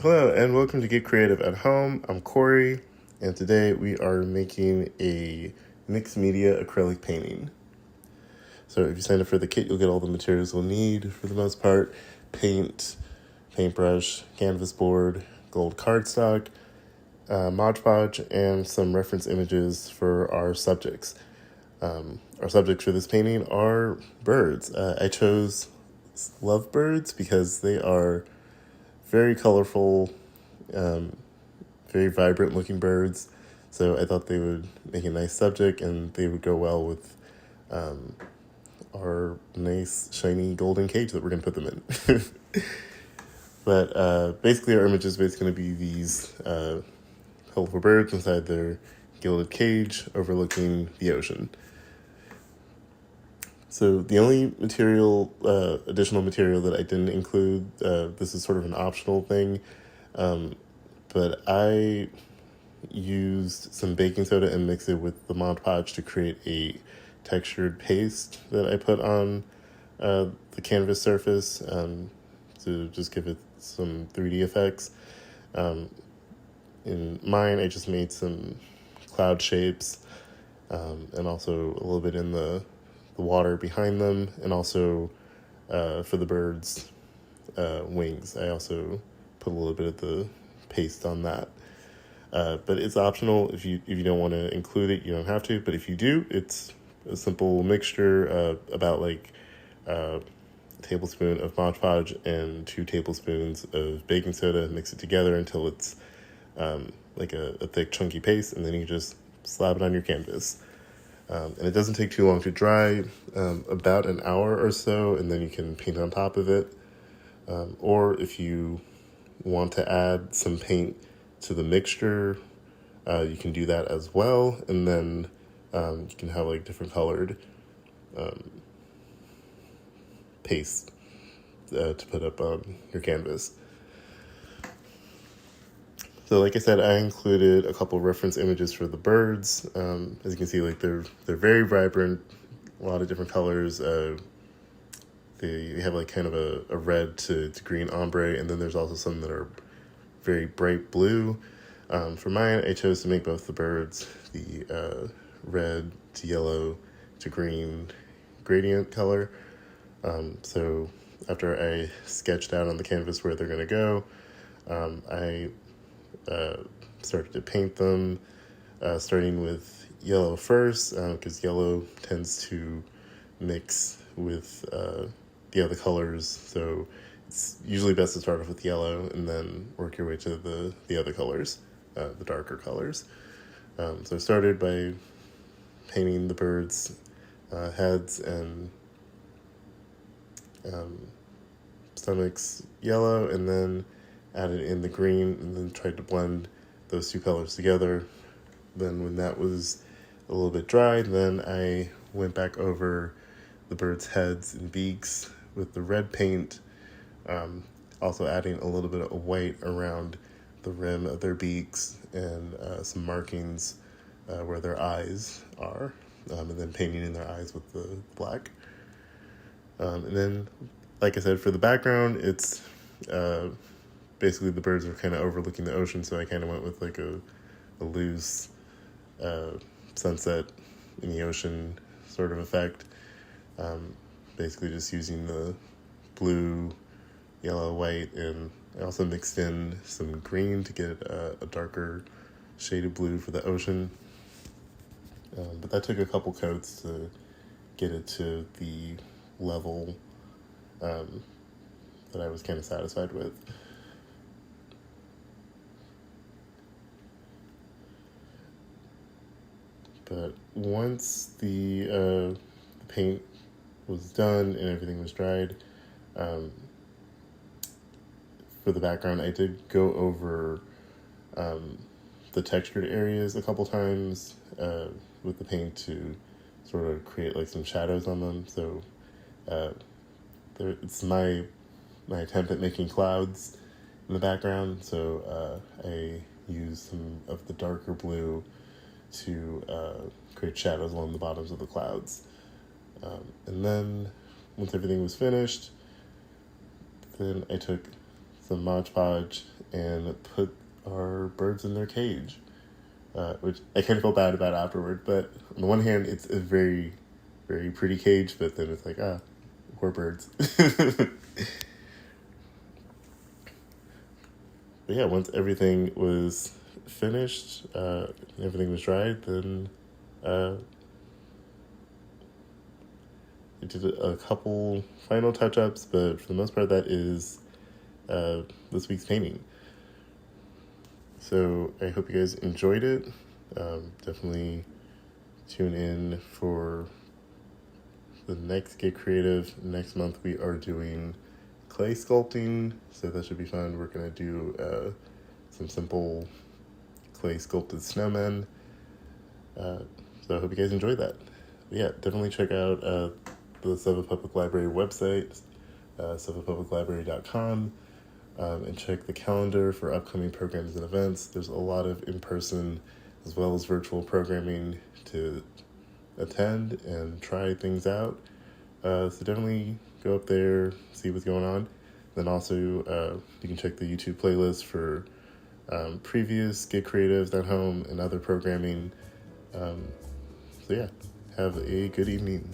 Hello and welcome to Get Creative at Home. I'm Corey, and today we are making a mixed media acrylic painting. So if you sign up for the kit, you'll get all the materials you'll need for the most part: paint, paintbrush, canvas board, gold cardstock, Mod Podge, and some reference images for our subjects. Our subjects for this painting are birds. I chose lovebirds because they are very colorful, very vibrant looking birds. So I thought they would make a nice subject and they would go well with our nice shiny golden cage that we're going to put them in. But basically our image is basically going to be these colorful birds inside their gilded cage overlooking the ocean. So the only additional material that I didn't include, this is sort of an optional thing, but I used some baking soda and mixed it with the Mod Podge to create a textured paste that I put on the canvas surface to just give it some 3D effects. In mine, I just made some cloud shapes and also a little bit in the water behind them, and also for the birds' wings, I also put a little bit of the paste on that. But it's optional. If you don't want to include it, you don't have to. But if you do, it's a simple mixture, about like a tablespoon of Mod Podge and 2 tablespoons of baking soda. Mix it together until it's like a thick, chunky paste, and then you just slap it on your canvas. And it doesn't take too long to dry, about an hour or so, and then you can paint on top of it. Or if you want to add some paint to the mixture, you can do that as well, and then you can have like different colored paste to put up on your canvas. So like I said, I included a couple reference images for the birds. As you can see, like they're very vibrant, a lot of different colors. They have like kind of a red to green ombre, and then there's also some that are very bright blue. For mine, I chose to make both the birds the red to yellow to green gradient color. So after I sketched out on the canvas where they're going to go, I started to paint them, starting with yellow first, because yellow tends to mix with the other colors. So it's usually best to start off with yellow and then work your way to the other colors, the darker colors. So I started by painting the birds' heads and stomachs yellow, and then added in the green, and then tried to blend those 2 colors together. Then when that was a little bit dry, then I went back over the birds' heads and beaks with the red paint, also adding a little bit of white around the rim of their beaks and some markings where their eyes are, and then painting in their eyes with the black. And then, like I said, for the background, it's basically the birds are kind of overlooking the ocean, so I kind of went with like a loose sunset in the ocean sort of effect. Basically just using the blue, yellow, white, and I also mixed in some green to get a darker shade of blue for the ocean. But that took a couple coats to get it to the level that I was kind of satisfied with. But once the paint was done and everything was dried, for the background, I did go over the textured areas a couple times with the paint to sort of create like some shadows on them. So it's my attempt at making clouds in the background. So I used some of the darker blue to create shadows along the bottoms of the clouds. And then once everything was finished, then I took some Mod Podge and put our birds in their cage, which I kind of feel bad about afterward. But on the one hand, it's a very, very pretty cage, but then it's like, poor birds. But yeah, once everything was finished, everything was dried, then I did a couple final touch-ups, but for the most part, that is this week's painting. So I hope you guys enjoyed it. Definitely tune in for the next Get Creative. Next month we are doing clay sculpting, so that should be fun. We're going to do some simple clay sculpted snowmen. So I hope you guys enjoyed that. But yeah, definitely check out the Suffolk Public Library website, suffolkpubliclibrary.com, and check the calendar for upcoming programs and events. There's a lot of in-person as well as virtual programming to attend and try things out. So definitely go up there, see what's going on. Then also you can check the YouTube playlist for previous Get Creatives at Home and other programming. So yeah, have a good evening.